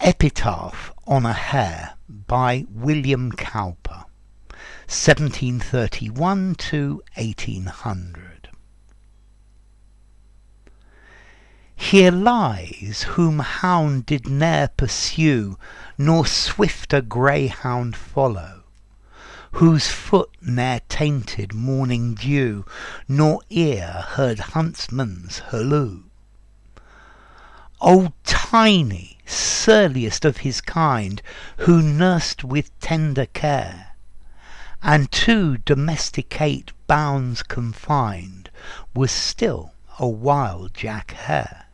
Epitaph on a Hare by William Cowper, 1731 to 1800. Here lies whom hound did ne'er pursue, nor swifter greyhound follow, whose foot ne'er tainted morning dew, nor ear heard huntsman's halloo. Old Tiney, surliest of his kind, who nursed with tender care, and to domesticate bounds confined, was still a wild jack-hare.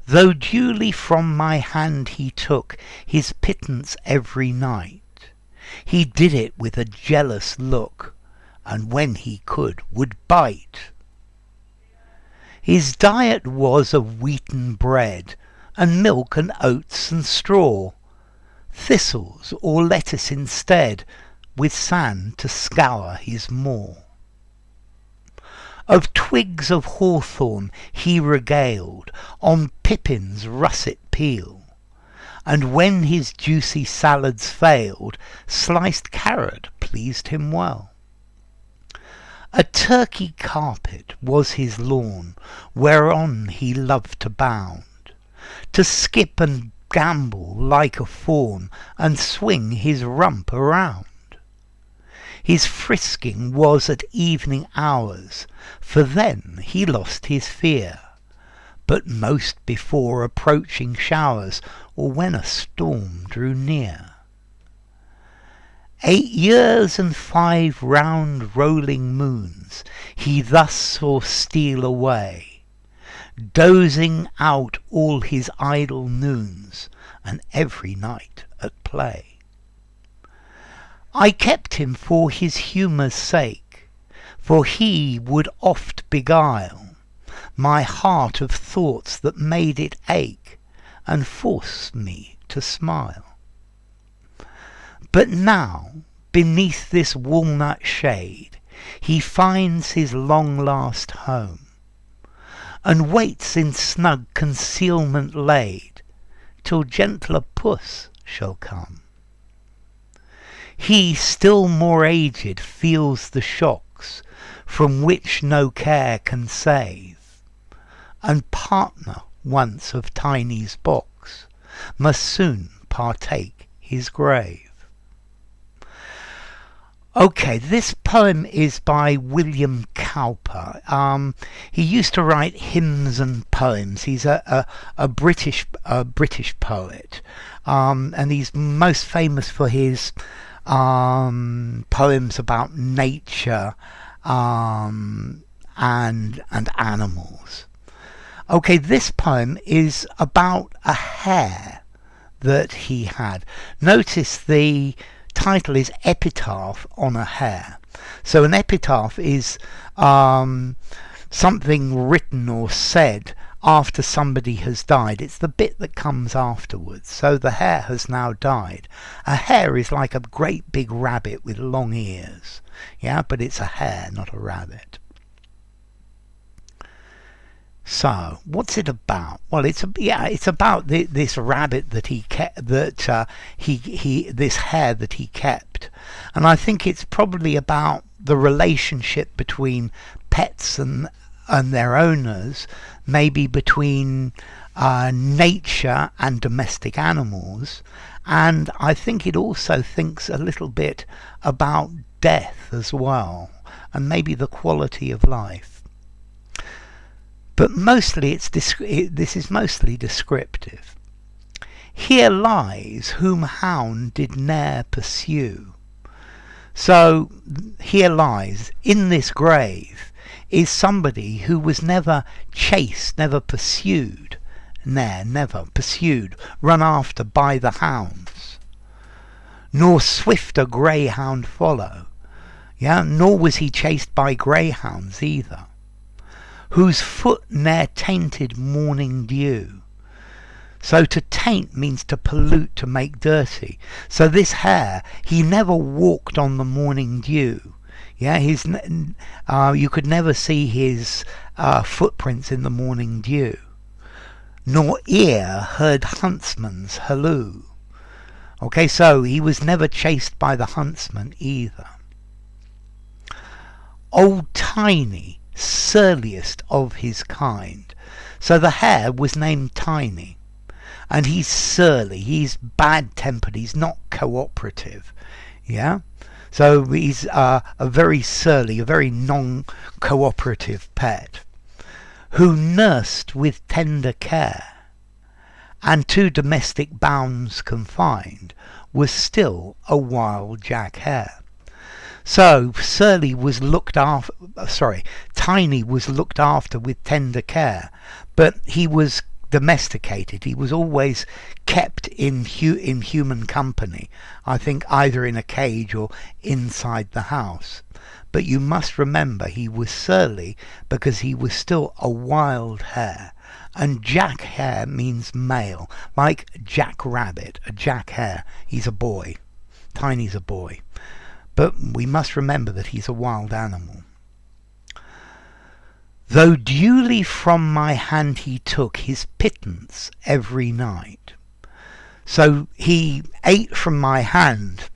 Though duly from my hand he took his pittance every night, he did it with a jealous look, and when he could would bite. His diet was of wheaten bread, and milk and oats and straw, thistles or lettuce instead, with sand to scour his maw. Of twigs of hawthorn he regaled, on pippins russet peel, and when his juicy salads failed, sliced carrot pleased him well. A turkey carpet was his lawn, whereon he loved to bound, to skip and gambol like a fawn, and swing his rump around. His frisking was at evening hours, for then he lost his fear, but most before approaching showers, or when a storm drew near. 8 years and 5 round rolling moons he thus saw steal away, dozing out all his idle noons, and every night at play. I kept him for his humour's sake, for he would oft beguile my heart of thoughts that made it ache, and force me to smile. But now, beneath this walnut shade, he finds his long-last home, and waits in snug concealment laid, till gentler puss shall come. He, still more aged, feels the shocks, from which no care can save, and partner once of Tiney's box, must soon partake his grave. Okay, this poem is by William Cowper. He used to write hymns and poems. He's a British poet, and he's most famous for his poems about nature and animals. Okay, this poem is about a hare that he had. Notice the title is Epitaph on a Hare. So an epitaph is something written or said after somebody has died. It's the bit that comes afterwards. So the hare has now died. A hare is like a great big rabbit with long ears. Yeah, but it's a hare, not a rabbit. So, what's it about? Well, it's about this rabbit that he kept, this hare that he kept, and I think it's probably about the relationship between pets and their owners, maybe between nature and domestic animals, and I think it also thinks a little bit about death as well, and maybe the quality of life. But mostly this is mostly descriptive. Here lies whom hound did ne'er pursue. So here lies, in this grave, is somebody who was never chased, never pursued, never pursued, run after by the hounds, nor swifter greyhound follow. Yeah, nor was he chased by greyhounds either, whose foot ne'er tainted morning dew. So to taint means to pollute, to make dirty. So this hare, he never walked on the morning dew. Yeah, you could never see his footprints in the morning dew. nor ear heard huntsman's halloo. Okay, so he was never chased by the huntsman either. Old Tiney, surliest of his kind. So the hare was named Tiney. And he's surly, he's bad-tempered, he's not cooperative. Yeah? So he's a very surly, a very non-cooperative pet, who nursed with tender care, and to domestic bounds confined, was still a wild jack-hare. So Tiney was looked after with tender care, but he was domesticated. He was always kept in human company, I think either in a cage or inside the house. But you must remember he was surly because he was still a wild hare, and jack-hare means male, like jack-rabbit, a jack-hare. He's a boy. Tiney's a boy. But we must remember that he's a wild animal. Though duly from my hand he took his pittance every night. So he ate from my hand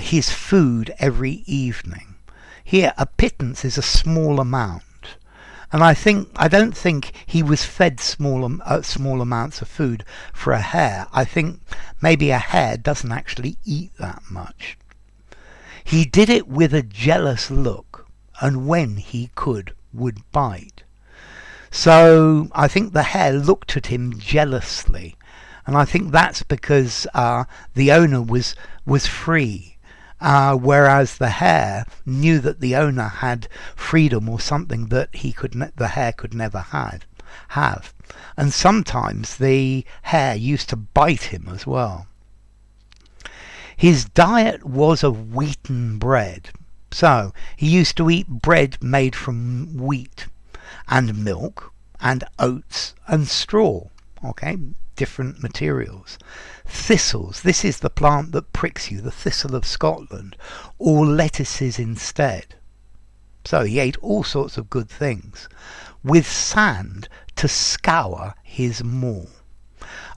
his food every evening. Here, a pittance is a small amount. And I don't think he was fed small amounts of food for a hare. I think maybe a hare doesn't actually eat that much. He did it with a jealous look, and when he could, would bite. So I think the hare looked at him jealously, and I think that's because the owner was free, whereas the hare knew that the owner had freedom or something that the hare could never have. And sometimes the hare used to bite him as well. His diet was of wheaten bread. So he used to eat bread made from wheat and milk and oats and straw. Okay, different materials. Thistles, this is the plant that pricks you, the thistle of Scotland, or lettuces instead. So he ate all sorts of good things, with sand to scour his maw.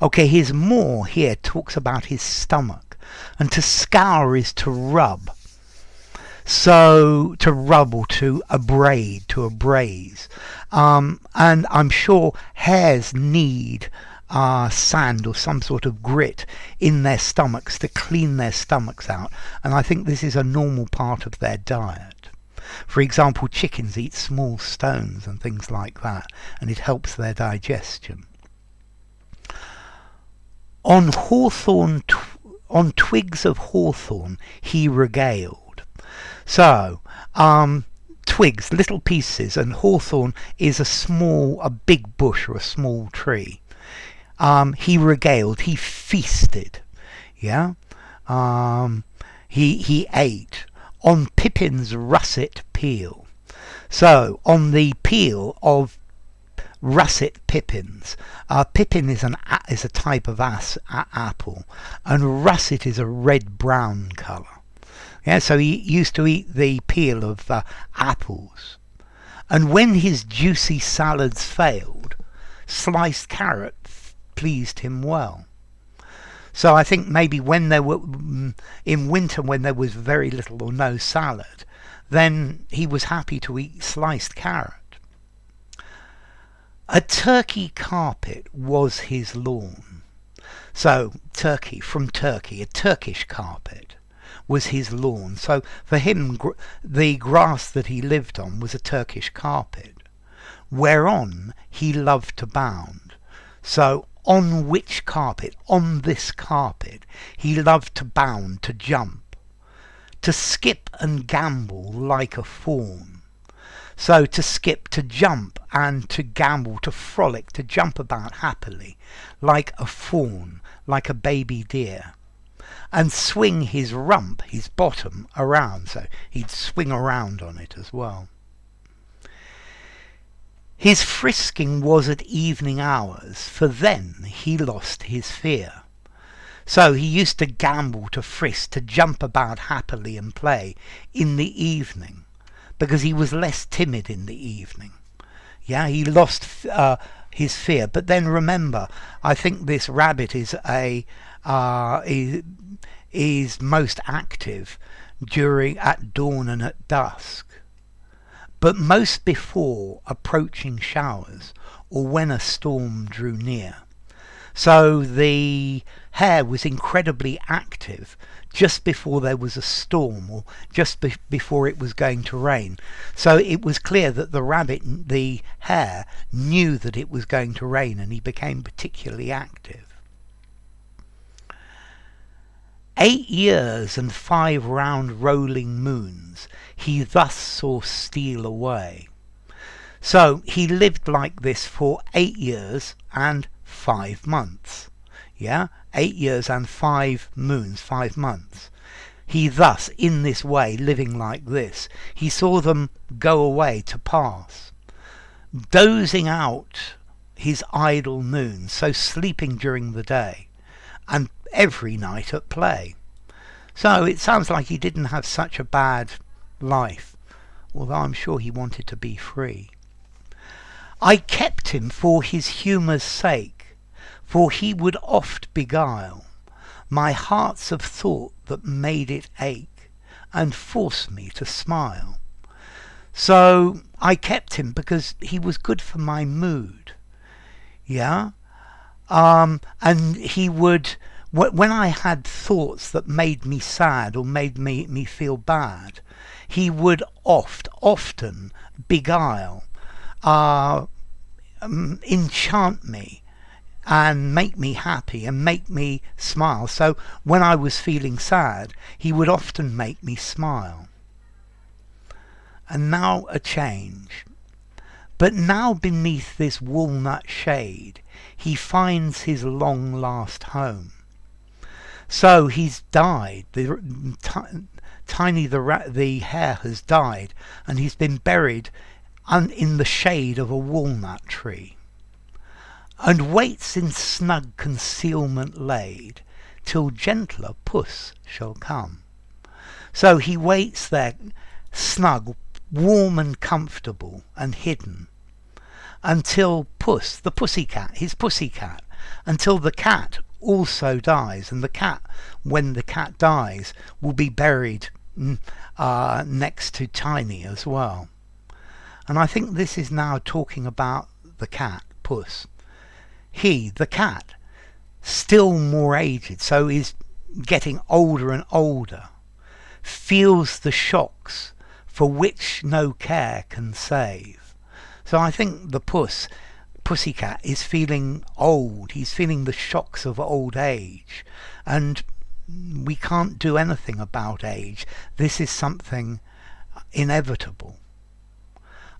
Okay, his maw here talks about his stomach. And to scour is to rub. So to rub or to abrade, to abrase. And I'm sure hares need sand or some sort of grit in their stomachs to clean their stomachs out. And I think this is a normal part of their diet. For example, chickens eat small stones and things like that, and it helps their digestion. On twigs of hawthorn he regaled. So, twigs, little pieces, and hawthorn is a big bush or a small tree. He regaled, he feasted, yeah? He ate on pippins russet peel. So, on the peel of russet pippins. Pippin is a type of apple, and russet is a red-brown colour. Yeah, so he used to eat the peel of apples. And when his juicy salads failed, sliced carrot pleased him well. So I think maybe when there were in winter, when there was very little or no salad, then he was happy to eat sliced carrot. A Turkey carpet was his lawn. So, from Turkey, a Turkish carpet was his lawn. So, for him, the grass that he lived on was a Turkish carpet, whereon he loved to bound. So, on which carpet? On this carpet, he loved to bound, to jump, to skip and gambol like a fawn. So to skip, to jump, and to gambol, to frolic, to jump about happily, like a fawn, like a baby deer, and swing his rump, his bottom, around, so he'd swing around on it as well. His frisking was at evening hours, for then he lost his fear. So he used to gambol, to frisk, to jump about happily and play in the evening, because he was less timid in the evening. Yeah, he lost his fear. But then remember, I think this rabbit is is most active at dawn and at dusk, but most before approaching showers or when a storm drew near. So the hare was incredibly active just before there was a storm, or just before it was going to rain. So it was clear that the hare knew that it was going to rain, and he became particularly active. 8 years and 5 round rolling moons he thus saw steal away. So he lived like this for 8 years and 5 months. Yeah, 8 years and 5 moons, 5 months. He thus, in this way, living like this, he saw them go away to pass, dozing out his idle noons, so sleeping during the day, and every night at play. So it sounds like he didn't have such a bad life, although I'm sure he wanted to be free. I kept him for his humour's sake, for he would oft beguile my hearts of thought that made it ache, and force me to smile. So I kept him because he was good for my mood. Yeah? And he would, when I had thoughts that made me sad or made me feel bad, he would often beguile, enchant me and make me happy and make me smile. So when I was feeling sad, he would often make me smile. And now a change. But now beneath this walnut shade he finds his long last home. So he's died. Tiney the hare has died, and he's been buried in the shade of a walnut tree, and waits in snug concealment laid till gentler puss shall come. So he waits there snug, warm and comfortable and hidden, until puss, the pussycat, his pussycat, until the cat also dies, and the cat, when the cat dies, will be buried next to Tiney as well. And I think this is now talking about the cat, puss. He, the cat, still more aged, so is getting older and older, feels the shocks for which no care can save. So I think the pussycat is feeling old. He's feeling the shocks of old age, and we can't do anything about age. This is something inevitable.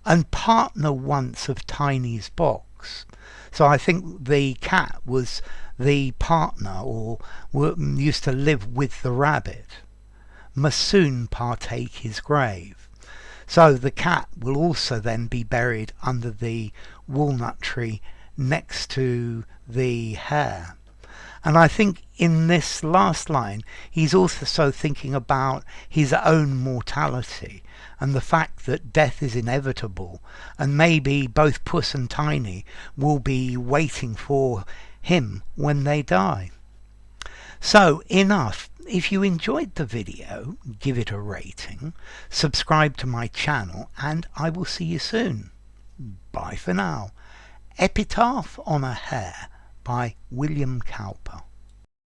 And partner once of Tiney's box. So I think the cat was the partner, or used to live with the rabbit, must soon partake his grave. So the cat will also then be buried under the walnut tree next to the hare. And I think in this last line he's also thinking about his own mortality and the fact that death is inevitable, and maybe both Puss and Tiney will be waiting for him when they die. So enough. If you enjoyed the video, give it a rating, subscribe to my channel, and I will see you soon. Bye for now. Epitaph on a Hare by William Cowper.